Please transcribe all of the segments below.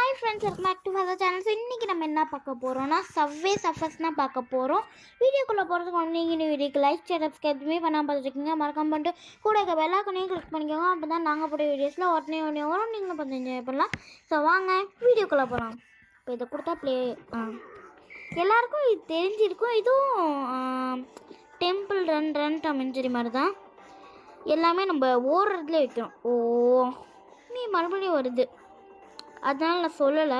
Hi friends, welcome back to father channel. So இன்றைக்கி நம்ம என்ன பார்க்க போகிறோம்னா சப்வே சஃபர்ஸ் தான் பார்க்க போகிறோம். வீடியோக்குள்ளே போகிறதுக்கு நீங்கள் வீடியோக்கு லைக் ஷேர் சப்ஸ்கிரைப் எதுவுமே பண்ணாமல் பார்த்துருக்கீங்க. மறக்காம பண்ணிட்டு கூட பெல்லாக்கனையும் கிளிக் பண்ணிக்கோங்க. அப்போ தான் நாங்கள் போகிற வீடியோஸில் உடனே வரும், நீங்களும் பார்த்து என்ஜாய் பண்ணலாம். ஸோ வாங்க வீடியோக்குள்ளே போகலாம். இப்போ இதை கொடுத்தா எல்லாருக்கும் இது தெரிஞ்சிருக்கும். இதுவும் டெம்பிள் ரன் டாமென்ஜரி மாதிரி தான். எல்லாமே நம்ம ஓடுறதுல வைக்கிறோம். நீ மறுபடியும் வருது, அதனால் நான் சொல்லலை.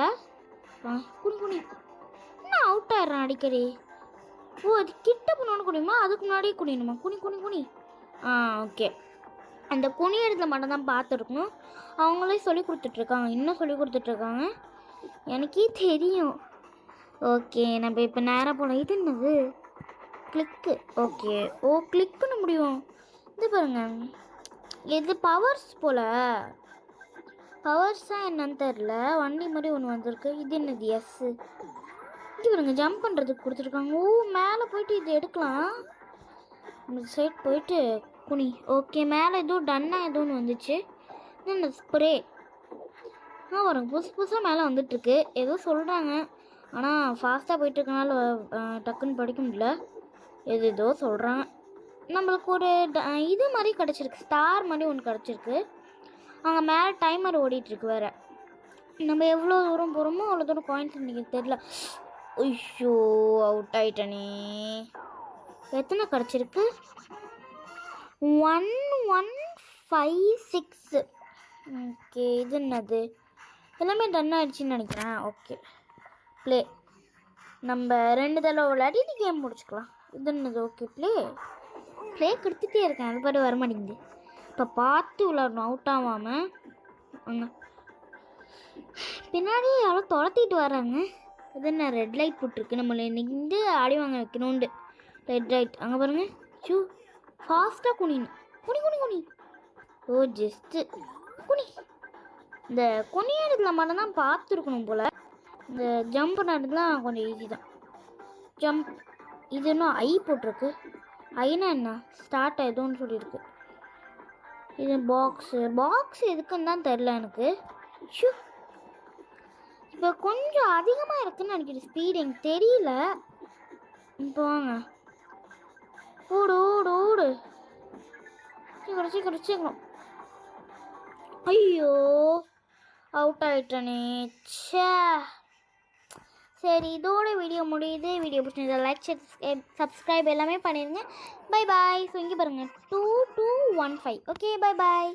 குனி என்ன அவுட் ஆயிடுறேன் அடிக்கடி. அது கிட்ட போனோன்னு குனியுமா, அதுக்கு முன்னாடியே குனியணுமா? குனி. ஓகே. அந்த குனியறதுல மட்டும் தான் பார்த்துருக்கணும். அவங்களே சொல்லி கொடுத்துட்ருக்காங்க, இன்னும் சொல்லி கொடுத்துட்ருக்காங்க, எனக்கே தெரியும். ஓகே, நம்ம இப்போ நேராக போனோம். இது என்னது? கிளிக்கு. ஓகே, கிளிக் பண்ண முடியும். இது பாருங்க, இது பவர்ஸ் போல். பவர்ஸாக என்னன்னு தெரில. வண்டி மாதிரி ஒன்று வந்திருக்கு. இது என்னது? எஸ்ஸு. இது பாருங்க, ஜம்ப் பண்ணுறதுக்கு கொடுத்துருக்காங்க. மேலே போயிட்டு இது எடுக்கலாம். இந்த சைட் போயிட்டு குனி. ஓகே, மேலே எதுவும் டன்னா எதுவும் வந்துச்சு. இது இந்த ஸ்ப்ரே வரும், புதுசாக மேலே வந்துட்டுருக்கு. ஏதோ சொல்கிறாங்க, ஆனால் ஃபாஸ்ட்டாக போயிட்டுருக்கனால டக்குன்னு படிக்க முடியல. ஏதோ சொல்கிறாங்க. நம்மளுக்கு ஒரு இது மாதிரி கிடச்சிருக்கு, ஸ்டார் மாதிரி ஒன்று கிடச்சிருக்கு. அங்கே மேலே டைமர் ஓடிட்டுருக்கு வேறு. நம்ம எவ்வளோ தூரம் போகிறோமோ அவ்வளோ தூரம் காயின்ஸ் எனக்கு தெரில. ஐயோ, அவுட் ஆகிட்டனே. எத்தனை கிடச்சிருக்கு? 1156. ஓகே, இது என்னது? எல்லாமே டன் ஆகிடுச்சின்னு நினைக்கிறேன். Okay, play. நம்ம 2 தடவை விளையாடி கேம் முடிச்சுக்கலாம். இது என்னது? ஓகே, ப்ளே கொடுத்துட்டே இருக்கேன், அது பாட்டு வர மாட்டேங்குது. இப்போ பார்த்து விளாடணும், அவுட் ஆகாமல். அங்கே பின்னாடி எவ்வளோ துரத்திட்டு வராங்க. இது என்ன? ரெட் லைட் போட்டிருக்கு, நம்மளை நின்று ஆடி வாங்க வைக்கணுண்டு. ரெட் லைட் அங்கே பாருங்க. ஃபாஸ்ட்டாக குனிணும். குனி. ஜஸ்ட்டு குனி. இந்த குனியறதுல மட்டும்தான் பார்த்துருக்கணும் போல். இந்த ஜம்ப் பண்ணுறதுலாம் கொஞ்சம் ஈஸி தான். ஜம்ப். இது இன்னும் ஐ போட்டிருக்கு. ஐனா என்ன? ஸ்டார்ட் ஆகிடும்னு சொல்லியிருக்கு. இது பாக்ஸ் எதுக்குன்னு தான் தெரில எனக்கு. இப்போ கொஞ்சம் அதிகமாக இருக்குதுன்னு நினைக்கிறேன் ஸ்பீடு, எனக்கு தெரியல. இப்போ வாங்க, ஓடு சீக்கிரம். ஐயோ, அவுட் ஆகிட்டனே. சரி, இதோட வீடியோ முடியுது. வீடியோ பிடிச்சிருந்தா லைக் ஷேர் சப்ஸ்கிரைப் எல்லாமே பண்ணிடுங்க. Bye bye. ஸோ இங்கே பாருங்கள், 2215. Okay, bye bye.